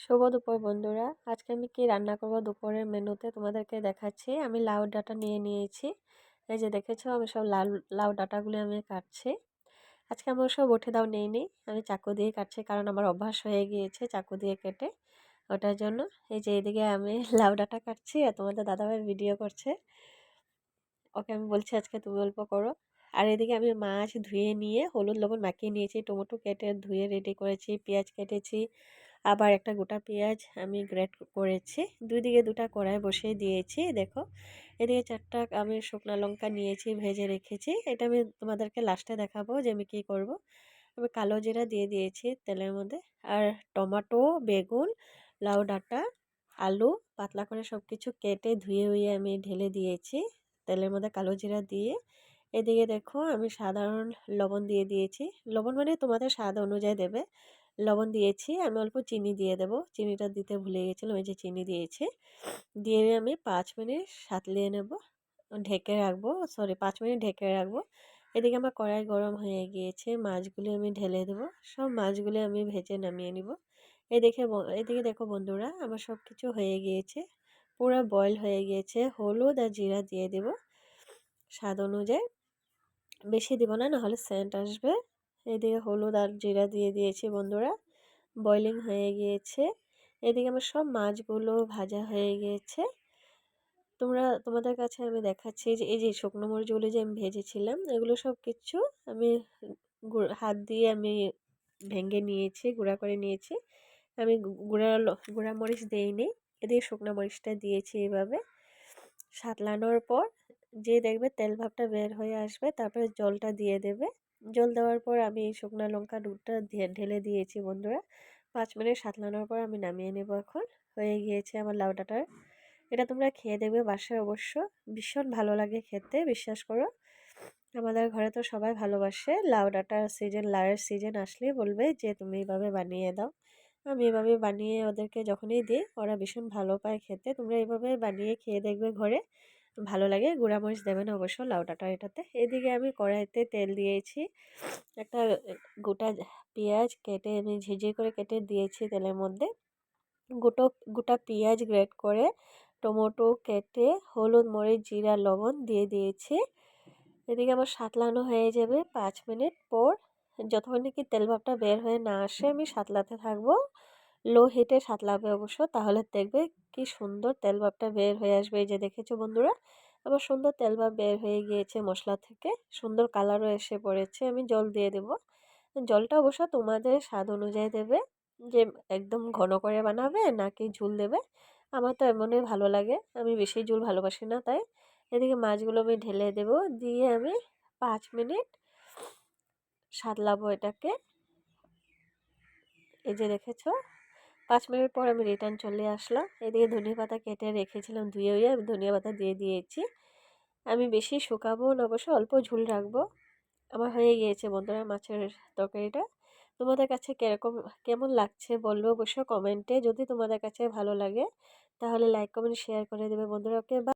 শুভ দুপুর বন্ধুরা, আজকে আমি কি রান্না করব দুপুরের মেনুতে তোমাদেরকে দেখাচ্ছি। আমি লাউ ডাঁটা নিয়ে নিয়েছি। এই যে দেখেছো, আমি সব লাউ ডাঁটাগুলো আমি কাটছি। আজকে আমি সব বটি দাও নেইনি, আমি চাকু দিয়ে কাটছি, কারণ আমার অভ্যাস হয়ে গিয়েছে চাকু দিয়ে কেটে। ওটার জন্য এই যে এদিকে আমি লাউ ডাঁটা কাটছি আর তোমাদের দাদাভাই ভিডিও করছে। ওকে আমি বলছি আজকে তুমি অল্প করো। আর এদিকে আমি মাছ ধুয়ে নিয়ে হলুদ লবণ মাখিয়ে নিয়েছি, টমেটো কেটে ধুয়ে রেডি করেছি, পেঁয়াজ কেটেছি, আবার একটা গোটা পেঁয়াজ আমি গ্রেট করেছি। দুই দিকে দুটা কড়াই বসিয়ে দিয়েছি। দেখো, এদিকে চারটা আমি শুকনো লঙ্কা নিয়েছি, ভেজে রেখেছি। এটা আমি তোমাদেরকে লাস্টে দেখাবো যে আমি কী করব। আমি কালো জিরা দিয়ে দিয়েছি তেলের মধ্যে। আর টমেটো, বেগুন, লাউ ডাঁটা, আলু পাতলা করে সব কিছু কেটে ধুয়ে ধুয়ে আমি ঢেলে দিয়েছি তেলের মধ্যে কালো জিরা দিয়ে। এদিকে দেখো, আমি সাধারণ লবণ দিয়ে দিয়েছি। লবণ মানে তোমাদের স্বাদ অনুযায়ী দেবে। লবণ দিয়েছি, আমি অল্প চিনি দিয়ে দেব। চিনিটা দিতে ভুলে গেছিলাম, ওই যে চিনি দিয়েছি। দিয়ে আমি 5 মিনিট সাঁতলিয়ে নেব, ঢেকে রাখবো। 5 মিনিট ঢেকে রাখবো। এদিকে আমার কড়াই গরম হয়ে গিয়েছে, মাছগুলি আমি ঢেলে দেবো। সব মাছগুলি আমি ভেজে নামিয়ে নিব। এদিকে দেখো বন্ধুরা, আমার সব কিছু হয়ে গিয়েছে, পুরো বয়েল হয়ে গিয়েছে। হলুদ আর জিরা দিয়ে দেব স্বাদ অনুযায়ী, বেশি দিব না, নাহলে সেন্ট আসবে। এদিকে হলুদ আর জিরা দিয়ে দিয়েছি বন্ধুরা, বয়লিং হয়ে গিয়েছে। এদিকে আমার সব মাছগুলো ভাজা হয়ে গিয়েছে। তোমাদের কাছে আমি দেখাচ্ছি যে এই যে শুকনো মরিচগুলো যে আমি ভেজেছিলাম, এগুলো সব কিছু আমি হাত দিয়ে আমি ভেঙে নিয়েছি, গুঁড়া করে নিয়েছি। আমি গুঁড়া মরিচ দিইনি, এদিকে শুকনো মরিচটা দিয়েছি। এইভাবে সাতলানোর পর যে দেখবে তেল ভাবটা বের হয়ে আসবে, তারপরে জলটা দিয়ে দেবে। জল দেওয়ার পর আমি এই শুকনো লঙ্কা দুধটা ঢেলে দিয়েছি বন্ধুরা। 5 মিনিট সাতলানোর পর আমি নামিয়ে নেব। এখন হয়ে গিয়েছে আমার লাউ ডাঁটার। এটা তোমরা খেয়ে দেখবে বাসায়, অবশ্য ভীষণ ভালো লাগে খেতে, বিশ্বাস করো। আমাদের ঘরে তো সবাই ভালোবাসে লাউ ডাঁটার সিজন, লাউয়ের সিজন আসলেই বলবে যে তুমি এইভাবে বানিয়ে দাও। আমি এভাবে বানিয়ে ওদেরকে যখনই দিই, ওরা ভীষণ ভালো পায় খেতে। তোমরা এইভাবে বানিয়ে খেয়ে দেখবে ঘরে, ভালো লাগে। গুঁড়ামরিচ দেবেন অবশ্য লাউ ডাঁটা এটাতে। এদিকে আমি কড়াইতে তেল দিয়েছি, একটা গোটা পেঁয়াজ কেটে আমি ঝিঝি করে কেটে দিয়েছি তেলের মধ্যে। গোটা গোটা পেঁয়াজ গ্রেট করে, টমেটো কেটে, হলুদ মরিচ জিরা লবণ দিয়ে দিয়েছি। এদিকে আমার সাতলানো হয়ে যাবে 5 মিনিট পর। যতক্ষণ নাকি তেল ভাবটা বের হয়ে না আসে আমি সাতলাতে থাকবো। লো হিটে সাতলাবে অবশ্য, তাহলে দেখবে কি সুন্দর তেল ভাবটা বের হয়ে আসবে। এই যে দেখেছো বন্ধুরা, আবার সুন্দর তেল ভাব বের হয়ে গিয়েছে মশলা থেকে, সুন্দর কালারও এসে পড়েছে। আমি জল দিয়ে দেব। জলটা অবশ্য তোমাদের স্বাদ অনুযায়ী দেবে, যে একদম ঘন করে বানাবে নাকি ঝুল দেবে। আমার তো এমনই ভালো লাগে, আমি বেশি ঝুল ভালোবাসি না। তাই এদিকে মাছগুলো আমি ঢেলে দেব, দিয়ে আমি 5 মিনিট সাতলাবো এটাকে। এই যে দেখেছো, 5 মিনিট পর আমি রিটার্ন চলে আসলাম। এদিকে ধনিয়া পাতা কেটে রেখেছিলাম, ধুয়ে আমি ধনিয়া পাতা দিয়ে দিয়েছি। আমি বেশি শুকাবো না, অবশ্য অল্প ঝুল রাখবো। আমার হয়ে গিয়েছে বন্ধুরা মাছের তরকারিটা। তোমাদের কাছে কেমন লাগছে বলবো অবশ্য কমেন্টে। যদি তোমাদের কাছে ভালো লাগে তাহলে লাইক কমেন্ট শেয়ার করে দেবে বন্ধুরা। ওকে।